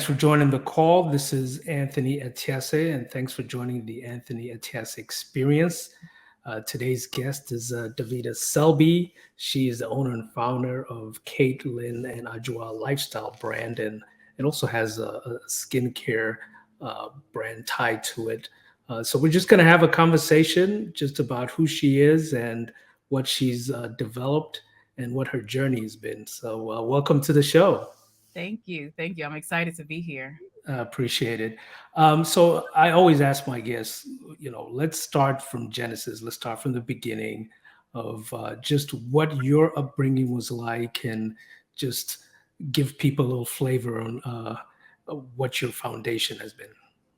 Thanks for joining the call. This is Anthony Atiase, and thanks for joining the Anthony Atiase Experience. Today's guest is Davida Selby. She is the owner and founder of Kate, Lynn, and Adwoa lifestyle brand, and it also has a skincare brand tied to it. So we're just going to have a conversation just about who she is and what she's developed and what her journey has been. So welcome to the show. Thank you. Thank you. I'm excited to be here. Appreciate it. So I always ask my guests, let's start from Genesis. Let's start from the beginning of just what your upbringing was like, and just give people a little flavor on what your foundation has been.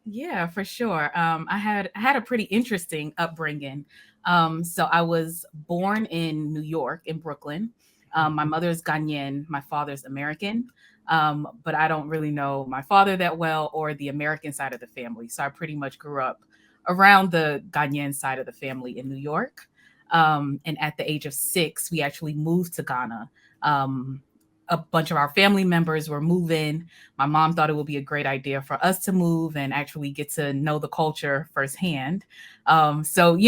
Yeah, for sure. I had a pretty interesting upbringing. So I was born in New York, in Brooklyn. My mother's Ghanaian, my father's American. But I don't really know my father that well or the American side of the family. So I pretty much grew up around the Ghanaian side of the family in New York. And at the age of 6, we actually moved to Ghana. A bunch of our family members were moving. My mom thought it would be a great idea for us to move and actually get to know the culture firsthand. So,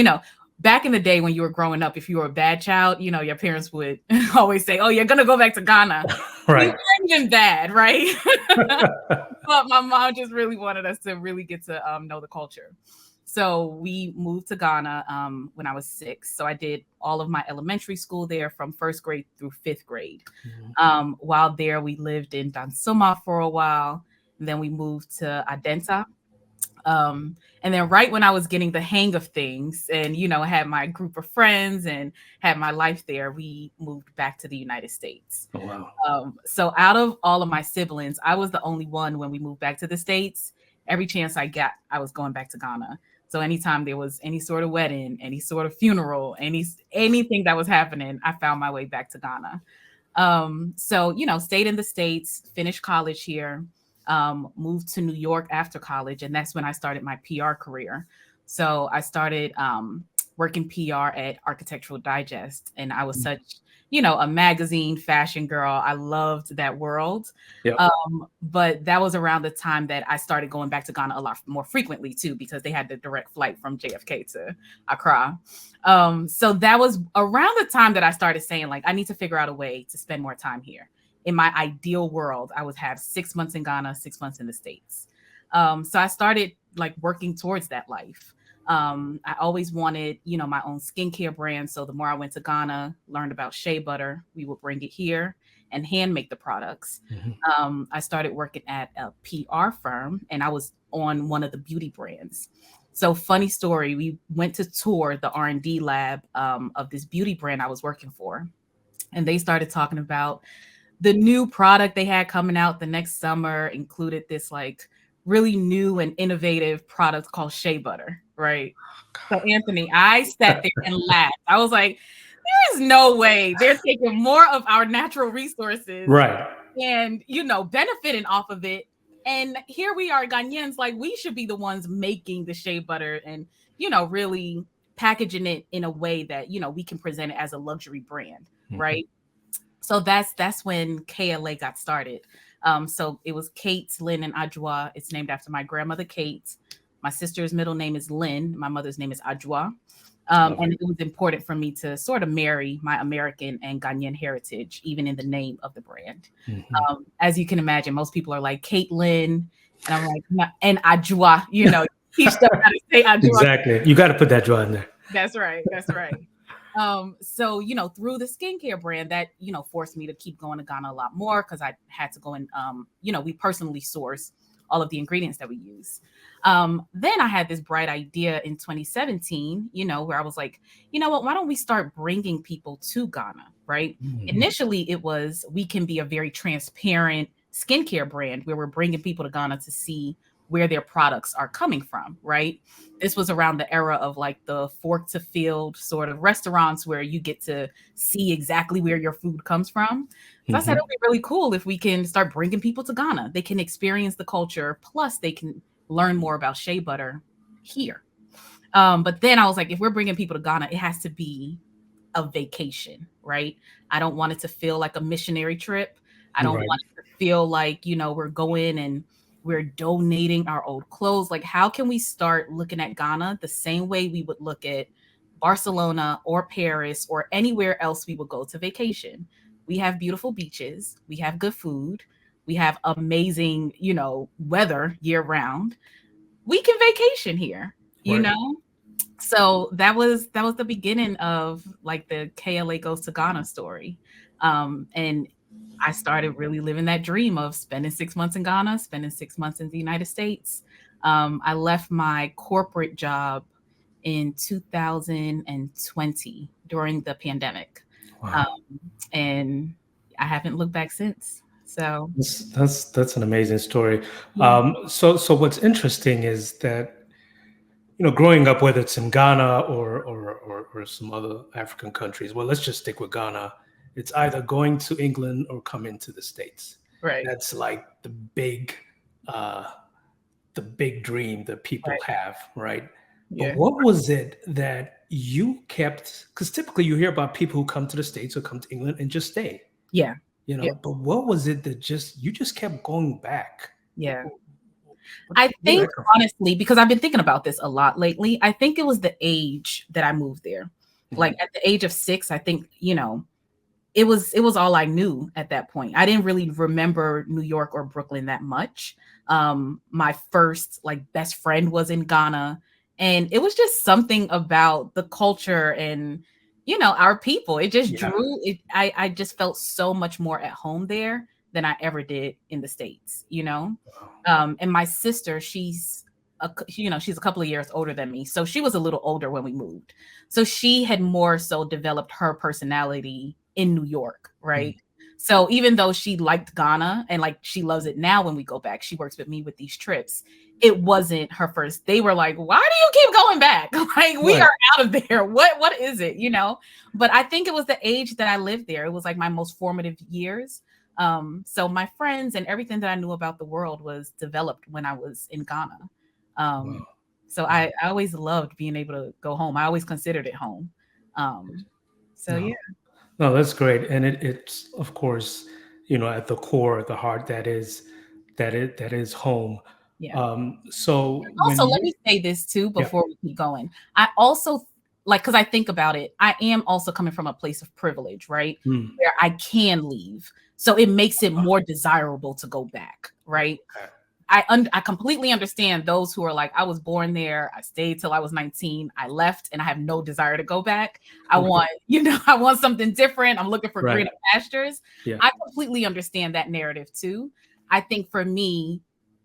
back in the day when you were growing up, if you were a bad child, your parents would always say, "Oh, you're going to go back to Ghana." We Right. weren't even bad, right? But my mom just really wanted us to really get to know the culture. So we moved to Ghana when I was 6. So I did all of my elementary school there from first grade through 5th grade. Mhm. While there, we lived in Dansuma for a while. And then we moved to Adenta. And then right when I was getting the hang of things and, had my group of friends and had my life there, we moved back to the United States. Oh, wow. So out of all of my siblings, I was the only one when we moved back to the States. Every chance I got, I was going back to Ghana. So anytime there was any sort of wedding, any sort of funeral, anything that was happening, I found my way back to Ghana. So, stayed in the States, finished college here, moved to New York after college. And that's when I started my PR career. So I started working PR at Architectural Digest. And I was such, a magazine fashion girl. I loved that world. Yep. But that was around the time that I started going back to Ghana a lot more frequently too, because they had the direct flight from JFK to Accra. So that was around the time that I started saying, like, I need to figure out a way to spend more time here. In my ideal world, I would have 6 months in Ghana, 6 months in the States. So I started like working towards that life. I always wanted, my own skincare brand. So the more I went to Ghana, learned about shea butter, we would bring it here and hand make the products. I started working at a PR firm and I was on one of the beauty brands. So funny story, we went to tour the R&D lab of this beauty brand I was working for. And they started talking about the new product they had coming out the next summer, included this like really new and innovative product called shea butter, right? So Anthony, I sat there and laughed. I was like, there is no way they're taking more of our natural resources Right. and, benefiting off of it. And here we are, Ghanaians, like we should be the ones making the shea butter and, really packaging it in a way that, we can present it as a luxury brand, right? So that's when KLA got started. So it was Kate, Lynn, and Adwoa. It's named after my grandmother, Kate. My sister's middle name is Lynn. My mother's name is Adwoa. And it was important for me to sort of marry my American and Ghanaian heritage, even in the name of the brand. As you can imagine, most people are like Caitlin, and I'm like, "No," and Adwoa, teach them how to say Adwoa. Exactly. You got to put that draw in there. That's right. That's right. So, through the skincare brand that, forced me to keep going to Ghana a lot more because I had to go and, we personally source all of the ingredients that we use. Then I had this bright idea in 2017, where I was like, you know what, why don't we start bringing people to Ghana, right? Initially, it was, we can be a very transparent skincare brand where we're bringing people to Ghana to see where their products are coming from, right? This was around the era of like the fork to field sort of restaurants where you get to see exactly where your food comes from. So I said, it'll be really cool if we can start bringing people to Ghana. They can experience the culture, plus they can learn more about shea butter here. But then I was like, if we're bringing people to Ghana, it has to be a vacation, right? I don't want it to feel like a missionary trip. I don't want it to feel like, we're going and We're donating our old clothes. Like, how can we start looking at Ghana the same way we would look at Barcelona or Paris or anywhere else we would go to vacation? We have beautiful beaches. We have good food. We have amazing, weather year round. We can vacation here, you Right. know? So that was the beginning of like the KLA Goes to Ghana story. And I started really living that dream of spending 6 months in Ghana, spending 6 months in the United States. I left my corporate job in 2020 during the pandemic. Um, Wow. and I haven't looked back since. So That's an amazing story. yeah, So what's interesting is that growing up, whether it's in Ghana or some other African countries, well, let's just stick with Ghana. It's either going to England or coming to the States. right. That's like uh, the big dream that people Right. have, right? But Yeah. what was it that you kept? Because typically you hear about people who come to the States or come to England and just stay, Yeah. Yeah. But what was it that you just kept going back? Yeah. What, I where did think that come from? honestly, because I've been thinking about this a lot lately, I think it was the age that I moved there. Like Mhm. at the age of 6, I think, it was all I knew at that point. I didn't really remember New York or Brooklyn that much. My first like best friend was in Ghana, and it was just something about the culture and our people. It just Yeah. drew it. I just felt so much more at home there than I ever did in the States. Wow. And my sister, she's a couple of years older than me, so she was a little older when we moved. So she had more so developed her personality in New York, right? Mm. So even though she liked Ghana and like she loves it now when we go back, she works with me with these trips. It wasn't her first. They were like, "Why do you keep going back? Like we Right. are out of there. What is it?" But I think it was the age that I lived there. It was like my most formative years. So my friends and everything that I knew about the world was developed when I was in Ghana. Wow. Um, so I always loved being able to go home. I always considered it home. So No. yeah, No, that's great. And it's of course, at the core, the heart that is home. yeah. So Also, when let you me say this too yeah. before we keep going. I also like because I think about it, I am also coming from a place of privilege, right? Mm. Where I can leave. So it makes it more desirable to go back, right? Okay. I completely understand those who are like, I was born there, I stayed till I was 19, I left, and I have no desire to go back. I want, I want something different. I'm looking for Right. greener pastures. Yeah. I completely understand that narrative too. I think for me,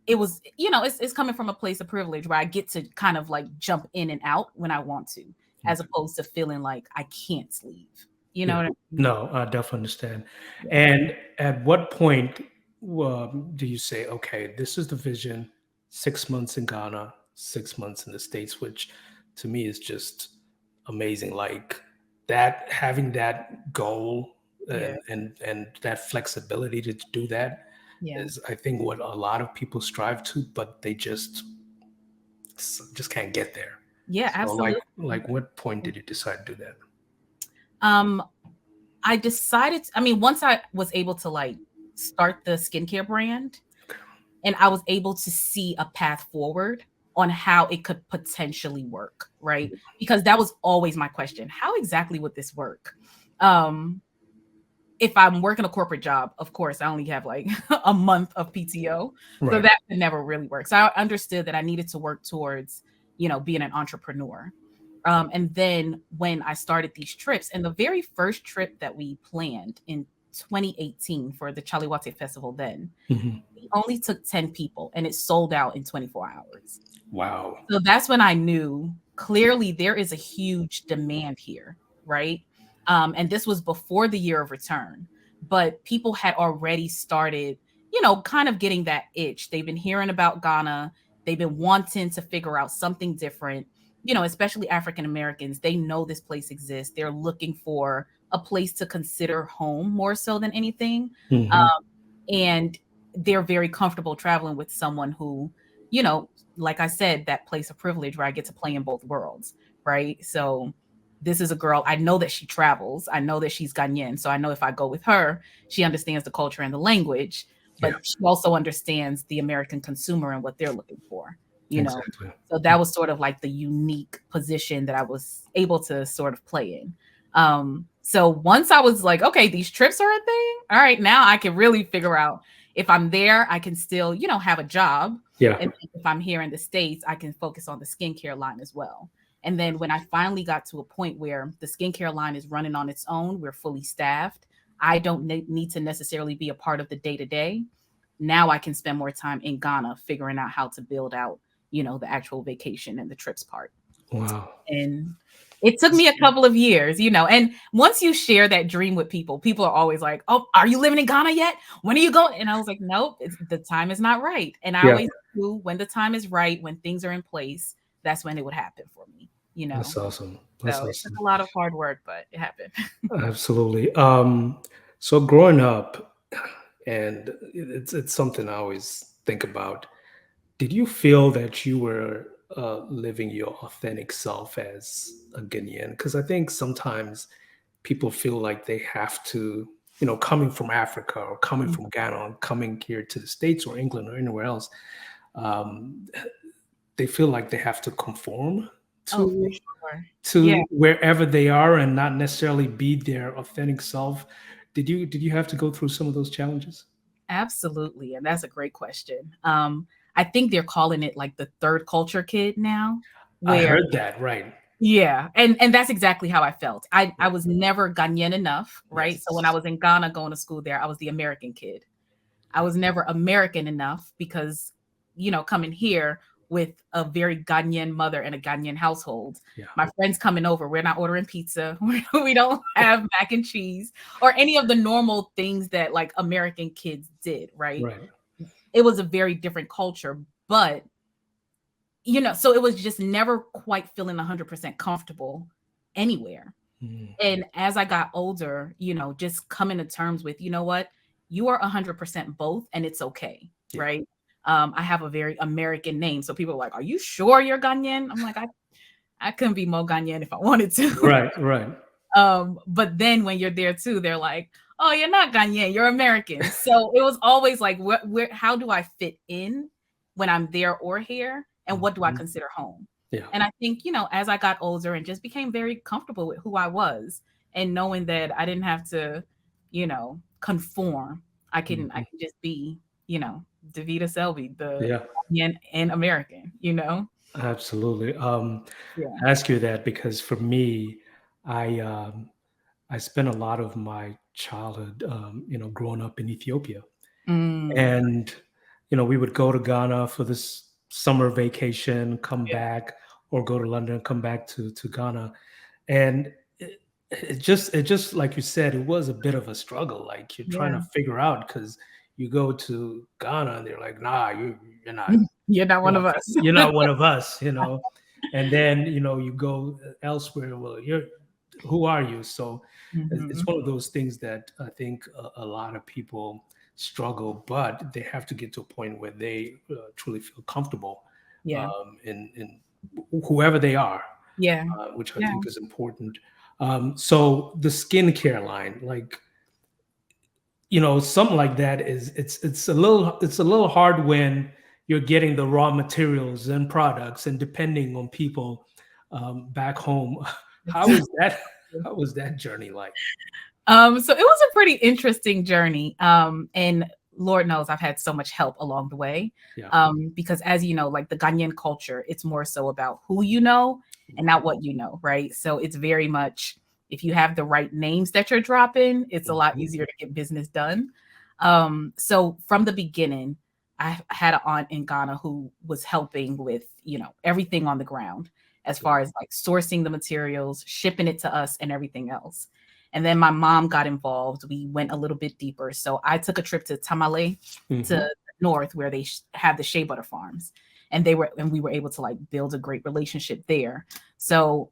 it was, it's coming from a place of privilege where I get to kind of like jump in and out when I want to, as Okay. opposed to feeling like I can't leave. You know Yeah. what I mean? No, I definitely understand. Yeah. And at what point do you say, okay, this is the vision, 6 months in Ghana, 6 months in the States, which to me is just amazing. Like that, having that goal Yeah. and that flexibility to do that Yeah. is, I think, what a lot of people strive to, but they just can't get there. Yeah, So, like, absolutely. what point did you decide to do that? Um, I decided, I mean, once I was able to like start the skincare brand and I was able to see a path forward on how it could potentially work, right? Because that was always my question. How exactly would this work? Um, if I'm working a corporate job, of course, I only have like a month of PTO. So Right. that could never really work. So I understood that I needed to work towards, being an entrepreneur. And then when I started these trips, and the very first trip that we planned in 2018 for the Chaliwate Festival, then Mhm. we only took 10 people and it sold out in 24 hours. Wow. So that's when I knew clearly there is a huge demand here, right? And this was before the year of return, but people had already started, kind of getting that itch. They've been hearing about Ghana. They've been wanting to figure out something different, especially African Americans. They know this place exists. They're looking for a place to consider home more so than anything. Mhm. Um, and they're very comfortable traveling with someone who, you know, like I said, that place of privilege where I get to play in both worlds, right? So this is a girl, I know that she travels. I know that she's Ghanaian. So I know if I go with her, she understands the culture and the language. Yeah, but she also understands the American consumer and what they're looking for, you know. exactly. So that was sort of like the unique position that I was able to sort of play in. So once I was like, okay, these trips are a thing. All right, now I can really figure out if I'm there, I can still, have a job. Yeah. And if I'm here in the States, I can focus on the skincare line as well. And then when I finally got to a point where the skincare line is running on its own, we're fully staffed. I don't need to necessarily be a part of the day to day. Now I can spend more time in Ghana figuring out how to build out, the actual vacation and the trips part. Wow. And it took me a couple of years, and once you share that dream with people, people are always like, oh, are you living in Ghana yet? When are you going? And I was like, nope, the time is not right. And I Yeah, always knew when the time is right, when things are in place, that's when it would happen for me. that's awesome. That's So it took awesome. a lot of hard work, but it happened. Absolutely. So growing up, and it's something I always think about. Did you feel that you were living your authentic self as a Ghanaian? Because I think sometimes people feel like they have to, coming from Africa or coming from Ghana, or coming here to the States or England or anywhere else, um, they feel like they have to conform Oh, for to sure. Yeah, to wherever they are and not necessarily be their authentic self. Did you have to go through some of those challenges? absolutely. And that's a great question. I think they're calling it like the third culture kid now, I where heard that, right. yeah, and that's exactly how I felt. I Yeah. was never Ghanaian enough, right? So when I Yes. was in Ghana going to school there, I was the American kid. I was never American enough because, coming here with a very Ghanaian mother and a Ghanaian household, Yeah. my friends coming over, we're not ordering pizza. We don't have mac and cheese or any of the normal things that like American kids did, right? Right. It was a very different culture, but so it was just never quite feeling 100% comfortable anywhere. Mm. And as I got older, just coming to terms with, you know what, you are 100% both, and it's okay, Yeah. right? I have a very American name, so people are like, "Are you sure you're Ghanaian?" I'm like, I couldn't be more Ghanaian if I wanted to. Right. Right. But then when you're there too, they're like, "Oh, you're not Ghanaian, you're American." So it was always like, how do I fit in when I'm there or here, and what do I Mhm. consider home? Yeah. And I think, as I got older and just became very comfortable with who I was and knowing that I didn't have to, conform, I Mhm. can just be, Davida Selby, the Yeah. Ghanaian and American. Absolutely. Yeah. I ask you that because for me, I um, I spent a lot of my childhood, growing up in Ethiopia, Mm, and we would go to Ghana for this summer vacation, come yeah. back, or go to London, come back to Ghana, and it just like you said, it was a bit of a struggle. Like you're trying Yeah. to figure out because you go to Ghana and they're like, nah, you're not You're not you're one not of us. you're not one of us. And then you go elsewhere. Well, who are you? So it's Mhm. one of those things that I think a lot of people struggle, but they have to get to a point where they truly feel comfortable Yeah. in whoever they are, Yeah. which I Yeah. think is important. So the skincare line, like something like that is it's a little hard when you're getting the raw materials and products, and depending on people back home. How was that? How was that journey like? So it was a pretty interesting journey. And Lord knows I've had so much help along the way. Yeah. Because as you know, like the Ghanaian culture, it's more so about who you know and not what you know, right? So it's very much if you have the right names that you're dropping, it's a lot Mhm. easier to get business done. So from the beginning, I had an aunt in Ghana who was helping with, everything on the ground as far as like sourcing the materials, shipping it to us, and everything else. And then my mom got involved. We went a little bit deeper. So I took a trip to Tamale, to Mhm. the north, where they have the shea butter farms, and we were able to like build a great relationship there. So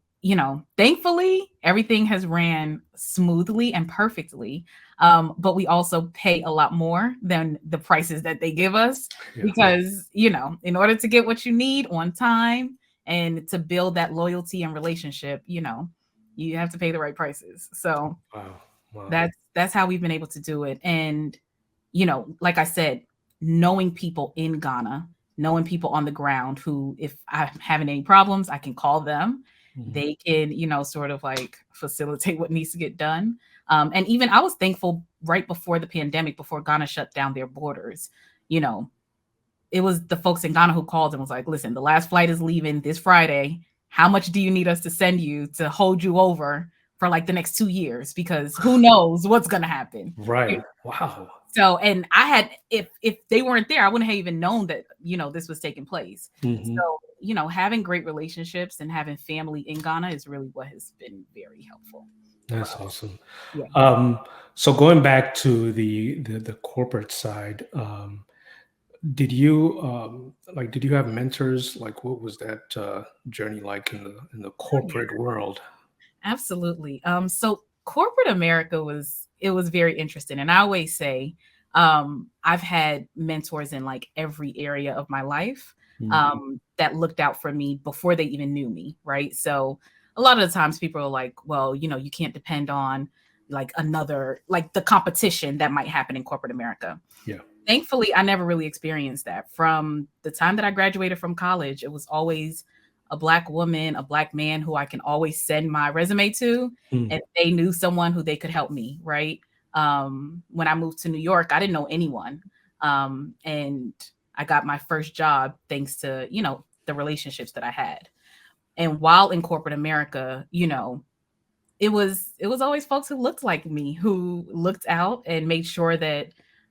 thankfully everything has ran smoothly and perfectly. But we also pay a lot more than the prices that they give us Yeah. because in order to get what you need on time and to build that loyalty and relationship, you have to pay the right prices. So Wow. Wow. that's how we've been able to do it. And like I said, knowing people in Ghana, knowing people on the ground who, if I'm having any problems, I can call them. Mhm. They can, sort of like facilitate what needs to get done. And even I was thankful right before the pandemic, before Ghana shut down their borders, you know, it was the folks in Ghana who called and was like, listen, the last flight is leaving this Friday. How much do you need us to send you to hold you over for like the next 2 years? Because who knows what's going to happen. Right. Wow. So, and I had, if they weren't there, I wouldn't have even known that, this was taking place. Mhm. So, having great relationships and having family in Ghana is really what has been very helpful. That's awesome. Yeah. So going back to the corporate side, did you have mentors? Like, what was that journey like in the corporate world? Absolutely. So corporate America was very interesting. And I always say, I've had mentors in like every area of my life, Mhm. that looked out for me before they even knew me. Right. So a lot of the times people are like, well, you can't depend on like like the competition that might happen in corporate America. Yeah. Thankfully, I never really experienced that. From the time that I graduated from college, it was always a Black woman, a Black man who I can always send my resume to, Mm. and they knew someone who they could help me, right? When I moved to New York, I didn't know anyone. And I got my first job thanks to, the relationships that I had. And while in corporate America, it was always folks who looked like me, who looked out and made sure that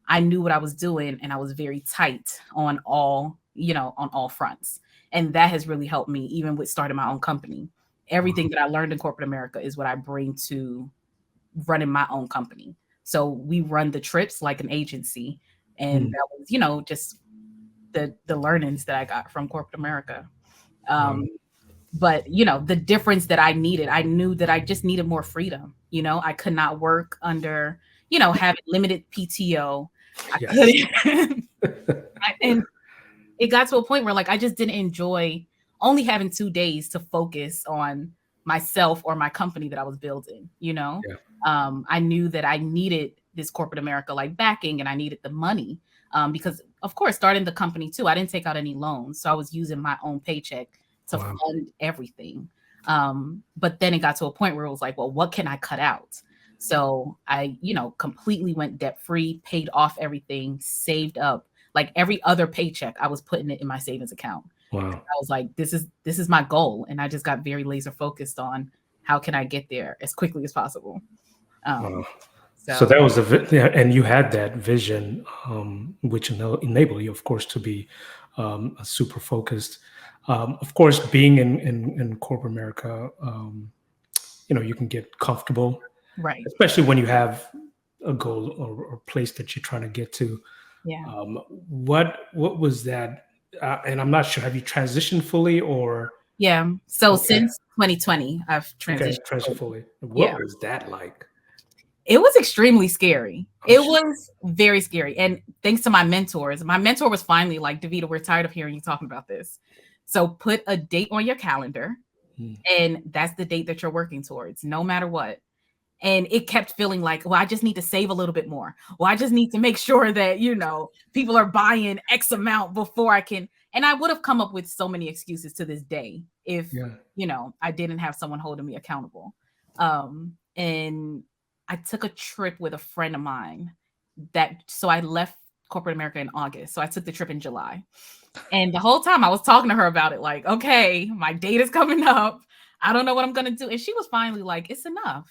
I knew what I was doing, and I was very tight on all fronts. And that has really helped me even with starting my own company. Everything Wow. that I learned in corporate America is what I bring to running my own company. So we run the trips like an agency, and Mm. that was, just the learnings that I got from corporate America. Wow. Um, but the difference that I knew that I just needed more freedom. I could not work under, having limited PTO. I Yes. couldn't. And it got to a point where like I just didn't enjoy only having 2 days to focus on myself or my company that I was building. Yeah. I knew that I needed this corporate America like backing, and I needed the money, because of course starting the company too, I didn't take out any loans, so I was using my own paycheck to Wow. fund everything. But then it got to a point where it was like, well, what can I cut out? So I, completely went debt free, paid off everything, saved up. Like every other paycheck, I was putting it in my savings account. Wow. I was like, this is my goal, and I just got very laser focused on how can I get there as quickly as possible. Wow. Um, So so that was yeah, and you had that vision, which enabled you, of course, to be super focused. Of course, being in corporate America, you can get comfortable, right, especially when you have a goal or place that you're trying to get to. yeah, What was that? And I'm not sure. Have you transitioned fully or yeah. So okay? since 2020, I've Okay, transitioned. transitioned fully. Yeah, What was that like? it was extremely scary. I'm It sure. was very scary. And thanks to my mentors, my mentor was finally like, Davida, we're tired of hearing you talking about this. So put a date on your calendar, Mm. and that's the date that you're working towards, no matter what. And it kept feeling like, well, I just need to save a little bit more. Well, I just need to make sure that, people are buying X amount before I can. And I would have come up with so many excuses to this day if, Yeah. I didn't have someone holding me accountable. And I took a trip with a friend of mine so I left corporate America in August. So I took the trip in July. And the whole time I was talking to her about it, like, okay, my date is coming up. I don't know what I'm gonna do. And she was finally like, it's enough.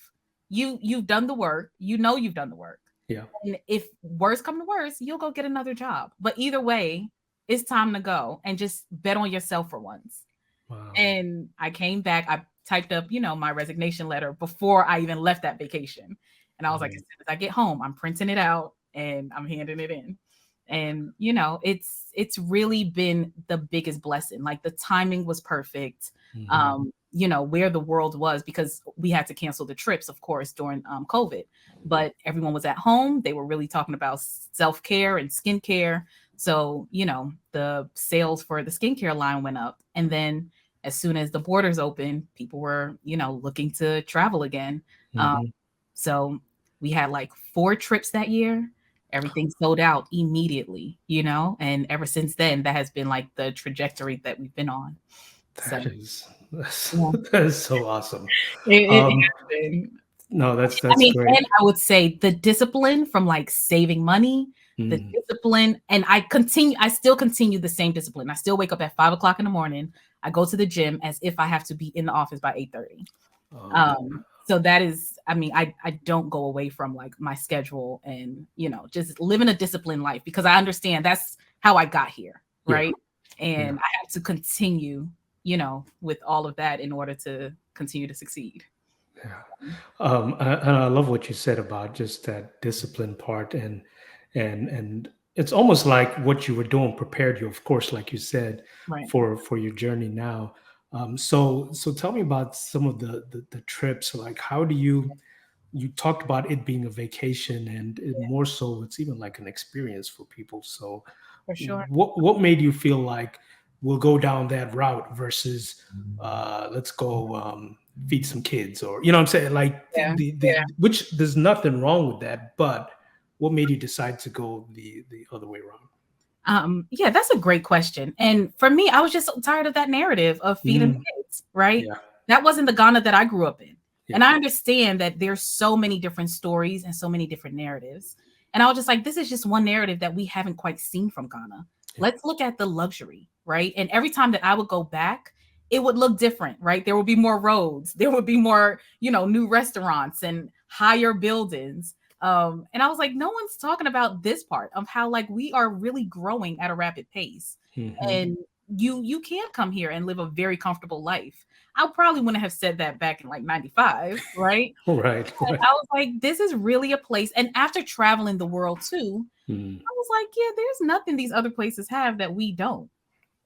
You've done the work. You've done the work. Yeah. And if worse come to worse, you'll go get another job. But either way, it's time to go and just bet on yourself for once. Wow. And I came back. I typed up, my resignation letter before I even left that vacation. And I was like, as Wow. soon as I get home, I'm printing it out and I'm handing it in. And it's really been the biggest blessing. Like the timing was perfect. Mhm. Where the world was, because we had to cancel the trips, of course, during COVID. But everyone was at home. They were really talking about self-care and skincare. So, the sales for the skincare line went up. And then as soon as the borders opened, people were, looking to travel again. Um, Mhm. so we had like 4 trips that year. everything sold out immediately, you know, and ever since then, that has been like the trajectory that we've been on. So That is yeah, that is so awesome. it Um, has been. no, I that's mean, great. and I would say the discipline from like saving money, the Mm. discipline, and I still continue the same discipline. I still wake up at 5 o'clock in the morning. I go to the gym as if I have to be in the office by 8:30. Okay. So that is, I mean, I don't go away from like my schedule and, you know, just living a disciplined life because I understand that's how I got here, Yeah. right? Yeah. And I have to continue, you know, with all of that in order to continue to succeed. Yeah. And I love what you said about just that discipline part, and it's almost like what you were doing prepared you, of course, like you said, Right. for your journey now. So tell me about some of the trips. Like, how do you talked about it being a vacation, and more so, it's even like an experience for people. So, For sure. what made you feel like we'll go down that route versus let's go feed some kids, or you know what I'm saying, like Yeah. the which there's nothing wrong with that, but what made you decide to go the other way around? Yeah, that's a great question. And for me, I was just so tired of that narrative of feeding Mm, the kids, right? yeah, That wasn't the Ghana that I grew up in. yeah, And I understand that there's so many different stories and so many different narratives. And I was just like, this is just one narrative that we haven't quite seen from Ghana. yeah. Let's look at the luxury, right? And every time that I would go back, it would look different, right? There would be more roads, there would be more, you know, new restaurants and higher buildings. And I was like, no one's talking about this part of how like we are really growing at a rapid pace. Hmm. And you can come here and live a very comfortable life. I probably wouldn't have said that back in like 95, right? Right, But right. I was like, this is really a place. And after traveling the world too, Mm, I was like, yeah, there's nothing these other places have that we don't.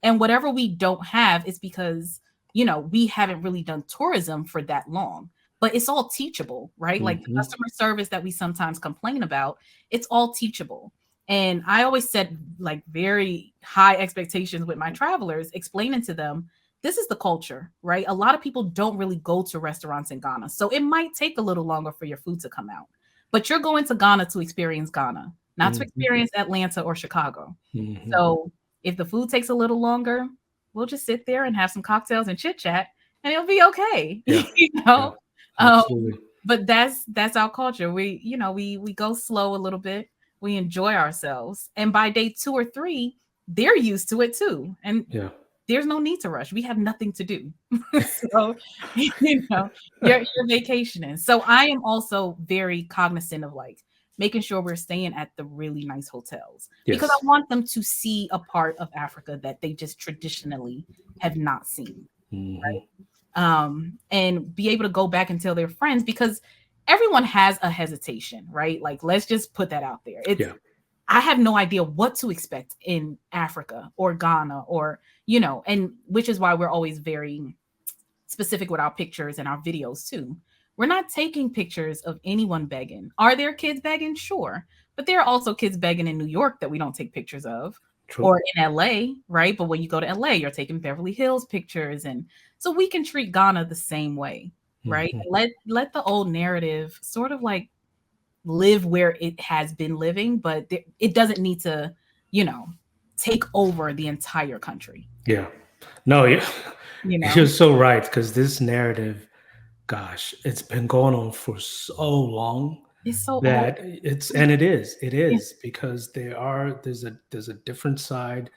And whatever we don't have is because, you know, we haven't really done tourism for that long. But it's all teachable, right? Like the hmm. customer service that we sometimes complain about, it's all teachable. And I always set like very high expectations with my travelers, explaining to them this is the culture, right? A lot of people don't really go to restaurants in Ghana. So it might take a little longer for your food to come out. But you're going to Ghana to experience Ghana, not to Hmm. experience Atlanta or Chicago. Hmm. So if the food takes a little longer, we'll just sit there and have some cocktails and chit chat, and it'll be okay. Yeah, You yeah, know, um, absolutely. but that's our culture. We, you know, we go slow a little bit. We enjoy ourselves, and by day 2 or 3, they're used to it too. And Yeah. there's no need to rush. We have nothing to do. So, you know, you're vacationing. So I am also very cognizant of like making sure we're staying at the really nice hotels because I Yes. want them to see a part of Africa that they just traditionally have not seen. Hmm. And be able to go back and tell their friends because everyone has a hesitation, right? Like, let's just put that out there. It's Yeah. I have no idea what to expect in Africa or Ghana or, you know, and which is why we're always very specific with our pictures and our videos too. We're not taking pictures of anyone begging. Are there kids begging? Sure. But there are also kids begging in New York that we don't take pictures of True. or in LA, right? But when you go to LA, you're taking Beverly Hills pictures. And so we can treat Ghana the same way, right? Hmm. Let the old narrative sort of like live where it has been living, but it doesn't need to, you know, take over the entire country, Yeah. No, yeah, you you're know? so right, because this narrative, gosh, it's been going on for so long It's so old. that and it Yeah, is because there's a different side,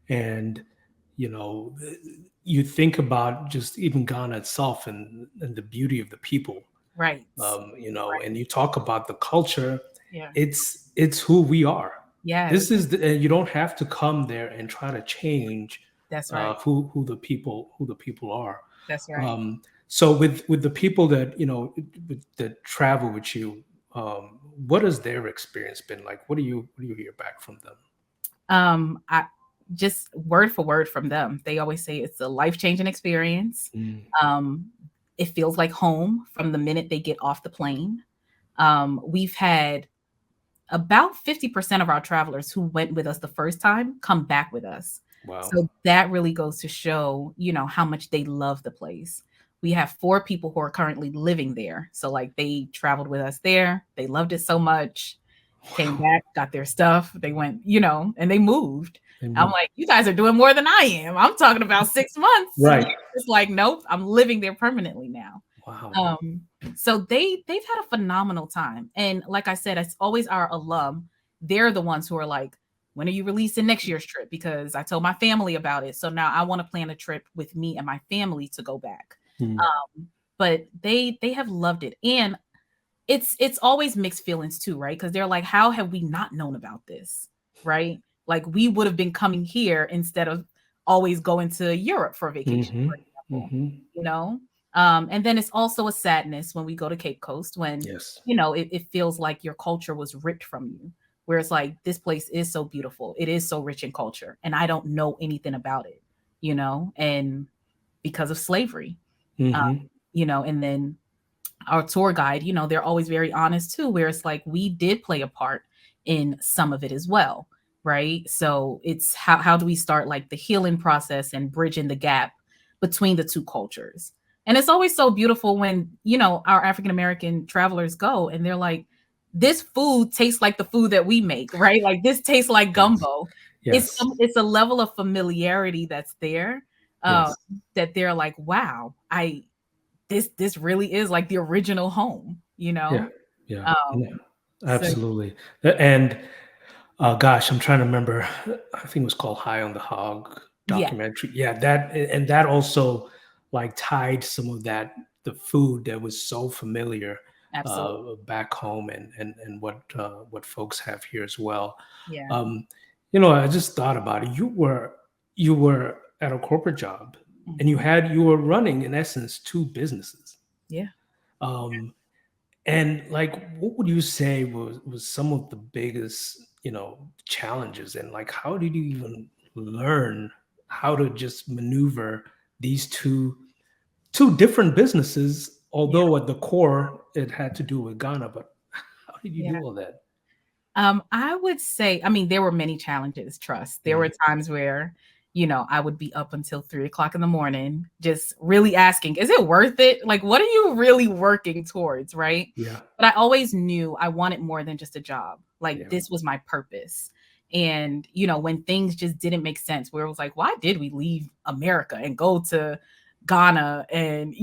and you know, you think about just even Ghana itself, and the beauty of the people, right. you know, Right. and you talk about the culture, Yeah. it's who we are. Yes, This is and you don't have to come there and try to change that's right. who the people are. That's right. So with the people that that travel with you, what has their experience been like? What do you hear back from them? I just word for word from them. They always say it's a life-changing experience. Mm, Um, it feels like home from the minute they get off the plane. We've had about 50% of our travelers who went with us the first time come back with us. wow. So that really goes to show, you know, how much they love the place. We have 4 people who are currently living there. So like they traveled with us there. They loved it so much. came Wow. back, got their stuff. They went, and they moved. They I'm moved. like, you guys are doing more than I am. I'm talking about 6 months. And Right. they're just like, nope, I'm living there permanently now. Wow. Um, so they've had a phenomenal time. And like I said, it's always our alum. They're the ones who are like, when are you releasing next year's trip? Because I told my family about it. So now I want to plan a trip with me and my family to go back. Mm. But they have loved it. And it's always mixed feelings too, right? Because they're like, how have we not known about this? Right? Like we would have been coming here instead of always going to Europe for vacation, for Mm-hmm. example, Mm-hmm. you know? And then it's also a sadness when we go to Cape Coast when, Yes. it feels like your culture was ripped from you. Where it's like, this place is so beautiful. It is so rich in culture. And I don't know anything about it, and because of slavery, um, Mm-hmm. and then our tour guide, they're always very honest too, where it's like we did play a part in some of it as well, right? So it's how do we start like the healing process and bridging the gap between the two cultures. And it's always so beautiful when, our African American travelers go and they're like, this food tastes like the food that we make, right? Like this tastes like Yes. gumbo. It's Yes. it's a level of familiarity that's there, um, Yes. that they're like, wow, this really is like the original home, Yeah. Yeah. Yeah. Um, so Absolutely. And gosh, I'm trying to remember. I think it was called High on the Hog yeah, documentary. Yeah, that also like tied some of the food that was so familiar absolutely. back home and what folks have here as well. Yeah. Um, I just thought about it. You were at a corporate job, and Mhm. you were running in essence two businesses. Yeah. Um, and like, what would you say was some of the biggest, challenges, and like, how did you even learn how to just maneuver these two different businesses? Yeah. Although at the core it had to do with Ghana, but how did you Yeah. do all that? I would say, I mean, there were many challenges, trust. There were Mm, times where, I would be up until 3 o'clock in the morning, just really asking, is it worth it? Like, what are you really working towards? Right. yeah, But I always knew I wanted more than just a job. Like, yeah, this was my purpose. And, when things just didn't make sense, where it was like, why did we leave America and go to Ghana? And,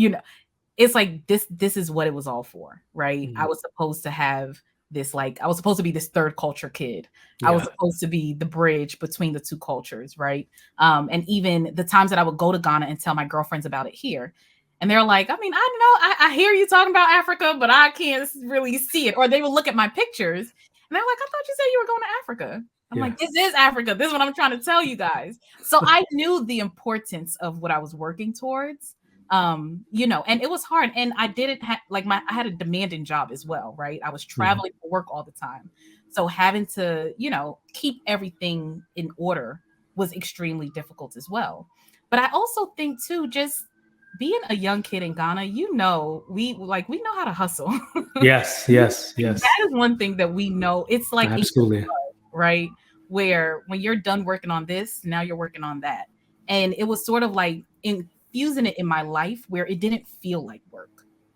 it's like this is what it was all for, right? I mm, was supposed to have this, like, I was supposed to be this third culture kid. I was yeah, supposed to be the bridge between the two cultures, right? And even the times that I would go to Ghana and tell my girlfriends about it here, and they're like, I mean, I hear you talking about Africa, but I can't really see it. Or they would look at my pictures and they're like, I thought you said you were going to Africa. I'm yeah, like, this is Africa. This is what I'm trying to tell you guys. So I knew the importance of what I was working towards. And it was hard. And I didn't have like I had a demanding job as well, right? I was mhm, traveling for work all the time. So having to, keep everything in order was extremely difficult as well. But I also think too, just being a young kid in Ghana, we know how to hustle. yes, yes, yes, That is one thing that we know. It's like in your absolutely. blood, right? Where when you're done working on this, now you're working on that. And it was sort of like infusing it in my life where it didn't feel like work,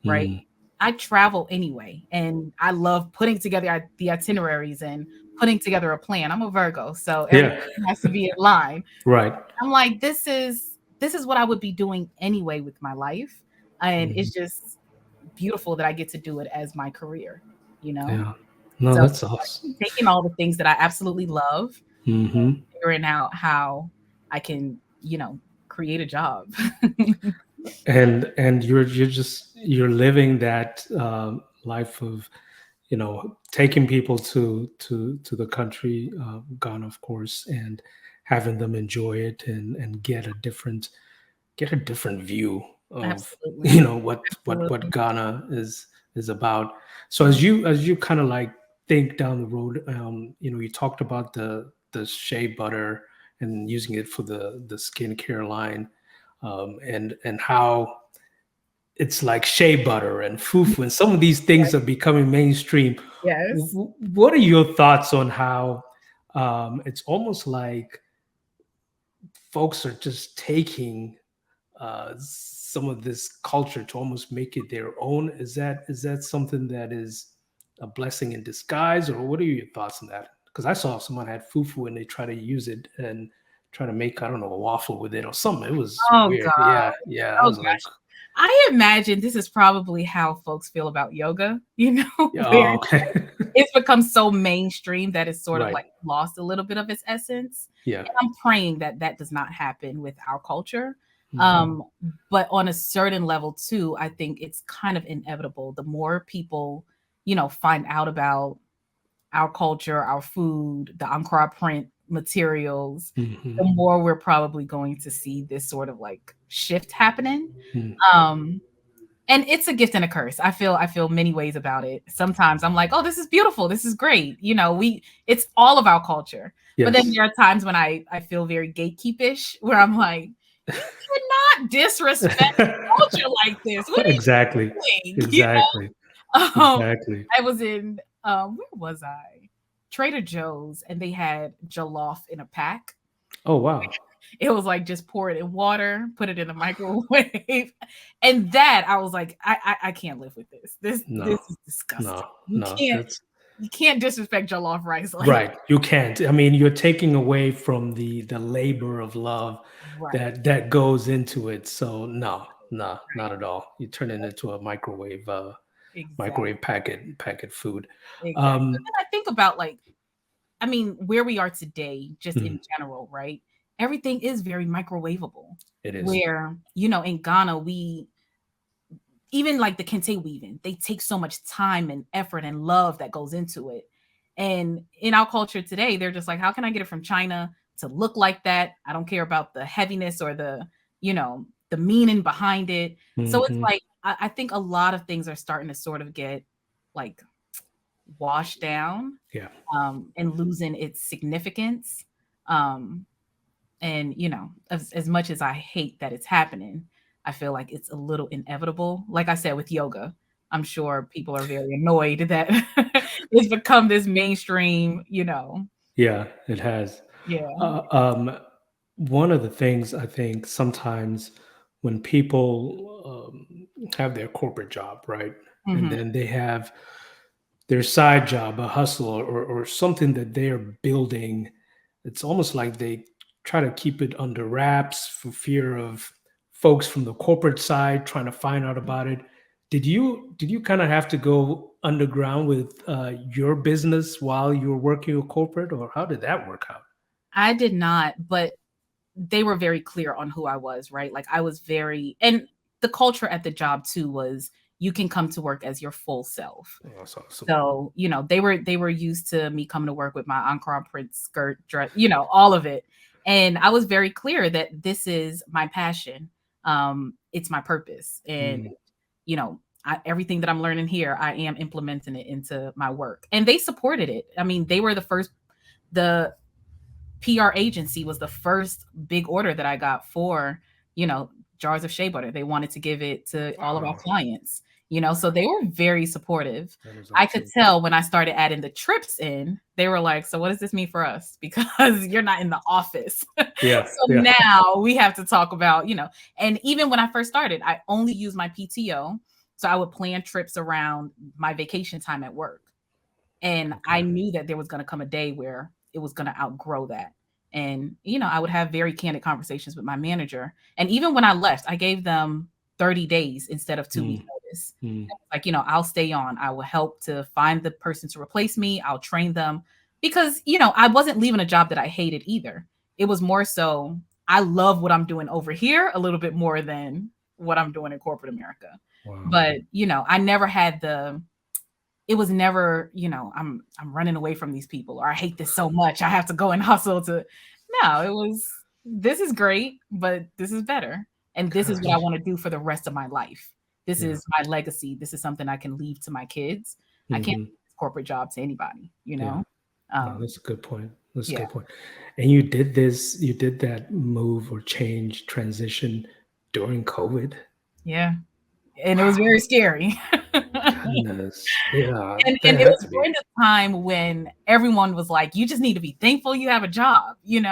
right? Mm, I travel anyway, and I love putting together the itineraries and putting together a plan. I'm a Virgo, so everything yeah, has to be in line. right. I'm like, this is what I would be doing anyway with my life. And Mhm, it's just beautiful that I get to do it as my career, you know? yeah. No, So that's awesome. taking all the things that I absolutely love, Hmm. figuring out how I can, create a job. And you're living that life of taking people to the country, Ghana, of course, and having them enjoy it and get a different view of Absolutely. what Absolutely. Ghana is about. So as you kind of like think down the road, you talked about the shea butter and using it for the skincare line, and how it's like shea butter and fufu, and some of these things are becoming mainstream. Yes. What are your thoughts on how it's almost like folks are just taking some of this culture to almost make it their own? Is that something that is a blessing in disguise, or what are your thoughts on that? Because I saw someone had fufu and they try to use it and try to make, I don't know, a waffle with it or something. It was Oh weird. God. Yeah, yeah. I Oh was like, gosh. I imagine this is probably how folks feel about yoga, yeah, where oh, okay. it's become so mainstream that it's sort of Right. like lost a little bit of its essence. Yeah. And I'm praying that that does not happen with our culture. Mhm. Um, but on a certain level too, I think it's kind of inevitable. The more people, find out about our culture, our food, the Ankara print materials, the Mhm. more we're probably going to see this sort of like shift happening. Mhm. Um, and it's a gift and a curse. I feel many ways about it. Sometimes I'm like, oh, this is beautiful. This is great. It's all of our culture. But then Yes. there are times when I feel very gatekeepish where I'm like, you cannot disrespect culture like this. What are Exactly. you doing? Exactly. Exactly. I was in where was I? Trader Joe's, and they had jollof in a pack. Oh wow. It was like just pour it in water, put it in the microwave, and that I was like, I can't live with this. This No. is disgusting. No. You No. can't That's you can't disrespect jollof rice like right. You can't. I mean, you're taking away from the labor of love right, that goes into it. So no, no, not right, at all. You turn it into a exactly, microwave packet food. exactly. But Um, then I think about like, I mean, where we are today, just in mhm, general, right? Everything is very microwavable. it is. Where in Ghana, we even like the kente weaving, they take so much time and effort and love that goes into it. And in our culture today, they're just like, how can I get it from China to look like that? I don't care about the heaviness or the meaning behind it. So it's Hmm. like, I think a lot of things are starting to sort of get like washed down, Yeah. and losing its significance. Um, and as much as I hate that it's happening, I feel like it's a little inevitable. Like I said with yoga, I'm sure people are very annoyed that it's become this mainstream. Yeah, it has. Yeah. Uh, um, One of the things I think sometimes when people have their corporate job, right, and Hmm. then they have their side job, a hustle, or something that they are building, it's almost like they try to keep it under wraps for fear of folks from the corporate side trying to find out about it. Did you kind of have to go underground with your business while you were working with corporate, or how did that work out? I did not, but they were very clear on who I was, right? Like I was and the culture at the job too was you can come to work as your full self. Oh, that's awesome. So, they were used to me coming to work with my Ankara print skirt, dress, all of it. And I was very clear that this is my passion. It's my purpose. And, Mm, everything that I'm learning here, I am implementing it into my work. And they supported it. I mean, they were the PR agency was the first big order that I got for, jars of shea butter. They wanted to give it to all of our wow, clients, so they were very supportive. that is I could awesome. tell when I started adding the trips in, they were like, so what does this mean for us? Because you're not in the office. Yeah, So yeah. now we have to talk about, and even when I first started, I only used my PTO. So I would plan trips around my vacation time at work. And I Okay. knew that there was going to come a day where it was going to outgrow that. And, I would have very candid conversations with my manager. And even when I left, I gave them 30 days instead of 2 weeks Mm, notice. mm, Like, I'll stay on. I will help to find the person to replace me. I'll train them because, I wasn't leaving a job that I hated either. It was more so I love what I'm doing over here a little bit more than what I'm doing in corporate America. wow. But, I never had it was never, I'm running away from these people or I hate this so much. I have to go and hustle to no, it was this is great, but this is better. And this is what I Gosh. want to do for the rest of my life. This Yeah. is my legacy. This is something I can leave to my kids. I can't Hmm. leave this corporate job to anybody. Yeah. No, Um, that's a good point. That's a yeah, good point. And you did that move or change transition during COVID. yeah. And it was Wow. very scary. Goodness. Yeah, And that it had was to be. during the time when everyone was like, "You just need to be thankful you have a job." You're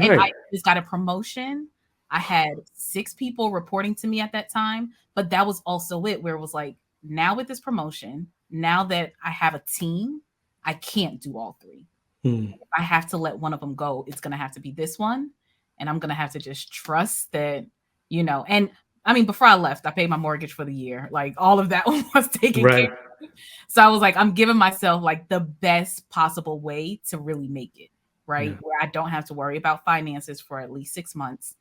And I right. just got a promotion. I had 6 people reporting to me at that time, but that was also it, where it was like, now with this promotion, now that I have a team, I can't do all three. Mm. If I have to let one of them go, it's going to have to be this one. And I'm going to have to just trust that, and I mean, before I left, I paid my mortgage for the year. Like all of that was taken care Right. of. So I was like, I'm giving myself like the best possible way to really make it, right? Yeah. Where I don't have to worry about finances for at least 6 months.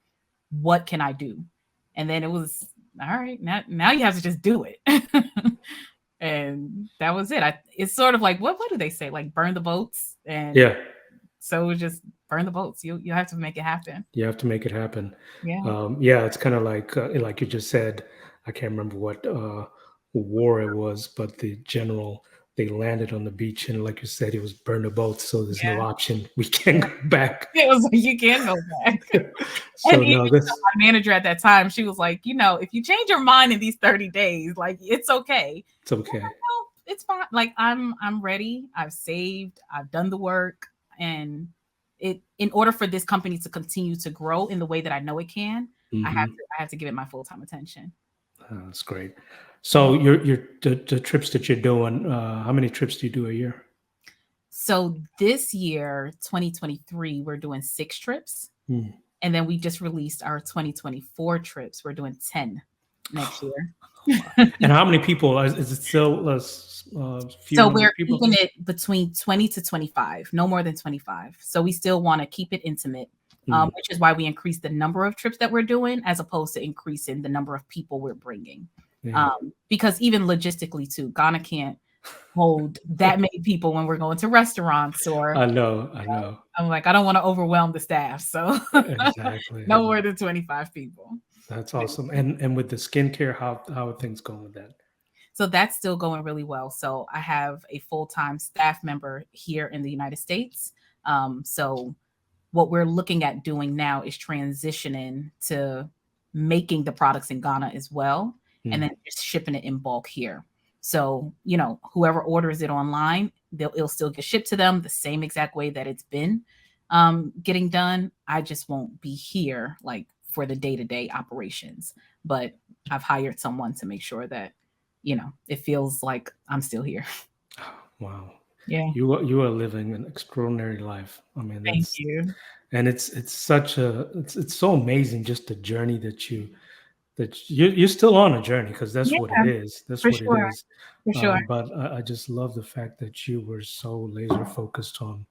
What can I do? And then it was, all right, now you have to just do it. And that was it. It's sort of like, what do they say? Like burn the boats. And Yeah. so just burn the boats. You have to make it happen. You have to make it happen. Yeah. Yeah, it's kind of like you just said. I can't remember what war it was, but the general, they landed on the beach, and like you said, it was burn the boats. So there's no Yeah. option. We can't go back. It was like, you can go back. So And even no, this my manager at that time, she was like, if you change your mind in these 30 days, like it's okay. it's okay. No, it's fine. Like I'm ready. I've saved. I've done the work, and in order for this company to continue to grow in the way that I know it can, I Mhm. have to give it my full-time attention. That's great. So the trips that you're doing, how many trips do you do a year? So this year, 2023, we're doing 6 trips. Hmm. And then we just released our 2024 trips. We're doing 10 next year. And how many people? Is it still a few So number we're of people? keeping it between 20 to 25, no more than 25. So we still want to keep it intimate, which is why we increase the number of trips that we're doing as opposed to increasing the number of people we're bringing. Yeah. Because even logistically too, Ghana can't hold that many people when we're going to restaurants or I know. I'm like, I don't want to overwhelm the staff. So Exactly. no more than 25 people. That's awesome. And with the skincare, how are things going with that? So that's still going really well. So I have a full-time staff member here in the United States. So what we're looking at doing now is transitioning to making the products in Ghana as well, and then just shipping it in bulk here. So, whoever orders it online, it'll still get shipped to them the same exact way that it's been getting done. I just won't be here like for the day-to-day operations, but I've hired someone to make sure that, it feels like I'm still here. Wow. Yeah. You are living an extraordinary life. I mean, Thank that's you. and it's such a it's so amazing just the journey that you're still on a journey because that's Yeah, what it is. That's for what it sure. is. For sure. But I just love the fact that you were so laser focused on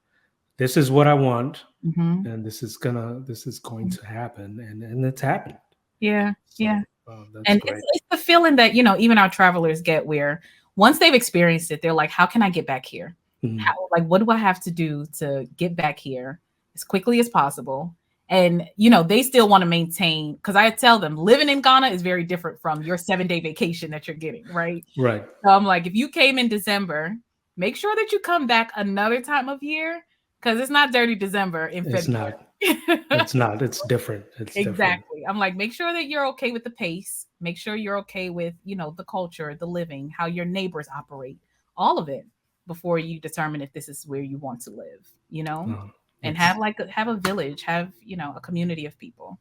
this is what I want, Mhm. and this is going to happen, and it's happened. Yeah. So Yeah. that's And great. it's the feeling that, even our travelers get where once they've experienced it, they're like, how can I get back here? Mhm. Like, what do I have to do to get back here as quickly as possible? And, they still want to maintain, because I tell them living in Ghana is very different from your 7-day vacation that you're getting, right? Right. So I'm like, if you came in December, make sure that you come back another time of year because it's not dirty December in It's February. not. It's not. It's different. It's different. Exactly. I'm like, make sure that you're okay with the pace. Make sure you're okay with, the culture, the living, how your neighbors operate, all of it before you determine if this is where you want to live, Uh, and it's have a village, have, a community of people.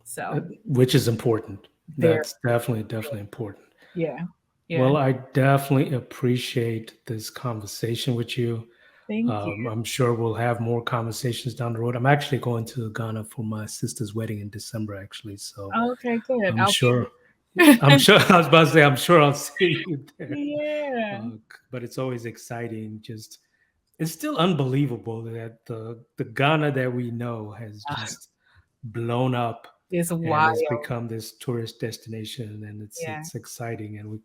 So which is important. there, That's definitely important. yeah. Yeah. Well, I definitely appreciate this conversation with you. Thank you. I'm sure we'll have more conversations down the road. I'm actually going to Ghana for my sister's wedding in December, actually. So Okay, good. I'm I'll sure. be I'm sure. I was about to say. I'm sure I'll see you there. yeah. But it's always exciting. Just it's still unbelievable that the Ghana that we know has just blown up It's and wild. has become this tourist destination, and Yeah. it's exciting, and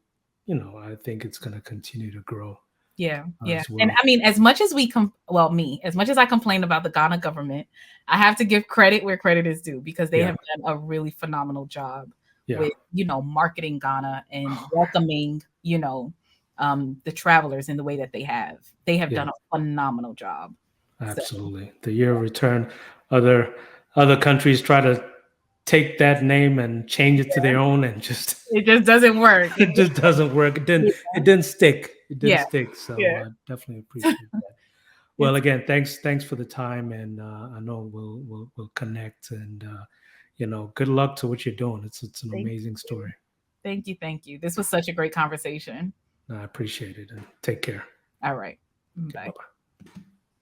I think it's going to continue to grow Yeah, yeah. as And well. I mean, as much as as much as I complain about the Ghana government, I have to give credit where credit is due because they Yeah, have done a really phenomenal job yeah, with, marketing Ghana and welcoming, the travelers in the way that they have. They have yeah, done a phenomenal job. So absolutely. The year of return, other other countries try to take that name and change it to their own, and just it just doesn't work. it just doesn't work. It didn't. Yeah, It didn't stick. It didn't yeah, stick. So yeah. I definitely appreciate that. Well, It's again, thanks for the time, and I know we'll connect, and good luck to what you're doing. It's an thank amazing you. story. Thank you. Thank you. This was such a great conversation. I appreciate it, and take care. All right. Okay, Bye. bye-bye.